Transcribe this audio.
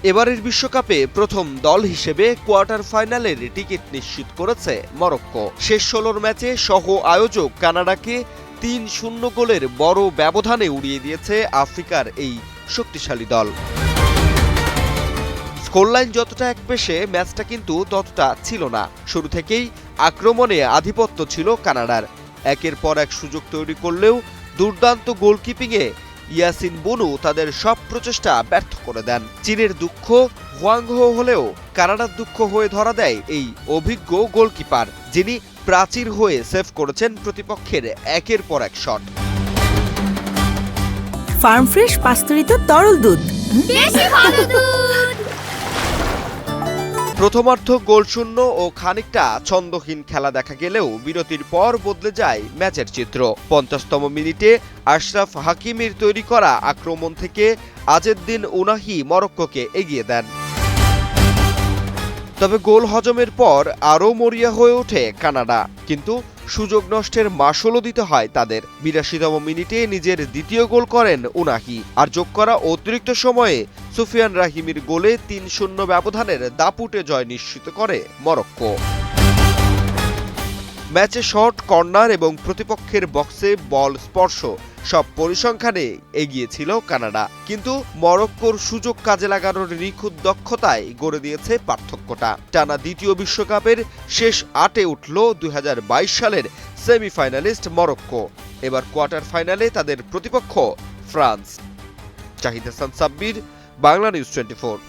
এবারের বিশ্বকাপে প্রথম দল হিসেবে কোয়ার্টার ফাইনালের টিকিট নিশ্চিত করেছে মরক্কো। শেষ ১৬ ম্যাচে সহ আয়োজক কানাডাকে ৩-০ গোলের বড় ব্যবধানে উড়িয়ে দিয়েছে আফ্রিকার এই শক্তিশালী দল। স্কোরলাইন যতটা একপেশে, ম্যাচটা কিন্তু ততটা ছিল না। শুরু থেকেই আক্রমণে আধিপত্য ছিল কানাডার। একের পর এক সুযোগ তৈরি করলেও দুর্দান্ত গোলকিপিংয়ে ইয়াসিন বুনু তাদের সব প্রচেষ্টা ব্যর্থ করে দেন। চীনের দুঃখ হোয়াংহো হলেও কানাডার দুঃখ হয়ে ধরা দেয় এই অভিজ্ঞ গোলকিপার, যিনি প্রাচীর হয়ে সেভ করেছেন প্রতিপক্ষের একের পর এক শট। ফার্ম ফ্রেশ পাস্তুরিত তরল দুধ, বেশি ভালো দুধ। প্রথমার্ধ গোলশূন্য ও খানিকটা ছন্দহীন খেলা দেখা গেলেও বিরতির পর বদলে যায় ম্যাচের চিত্র। ৫০তম মিনিটে আশরাফ হাকিমির তৈরি করা আক্রমণ থেকে আজেদ্দিন উনাহি মরক্কোকে এগিয়ে দেন। তবে গোল হজমের পর আরও মরিয়া হয়ে ওঠে কানাডা, কিন্তু সুযোগ নষ্টের মাশুলও দিতে হয় তাদের। ৮২তম মিনিটে নিজের দ্বিতীয় গোল করেন উনাহি, আর যোগ করা অতিরিক্ত সময়ে সুফিয়ান রাহিমির গোলে ৩-০ ব্যবধানের দাপুটে জয় নিশ্চিত করে মরক্কো। ম্যাচে শট, কর্নার এবং প্রতিপক্ষের বক্সে বল স্পর্শ সব পরিসংখ্যানে এগিয়ে ছিল কানাডা, কিন্তু মরক্কোর সুযোগ কাজে লাগানোর নিখুঁত দক্ষতায় গড়ে দিয়েছে পার্থক্যটা। টানা দ্বিতীয় বিশ্বকাপের শেষ ৮-এ উঠল ২০২২ সালের সেমিফাইনালিস্ট মরক্কো। এবার কোয়ার্টার ফাইনালে তাদের প্রতিপক্ষ ফ্রান্স। জাহিদ হাসান সাব্বির, বাংলা নিউজ 24।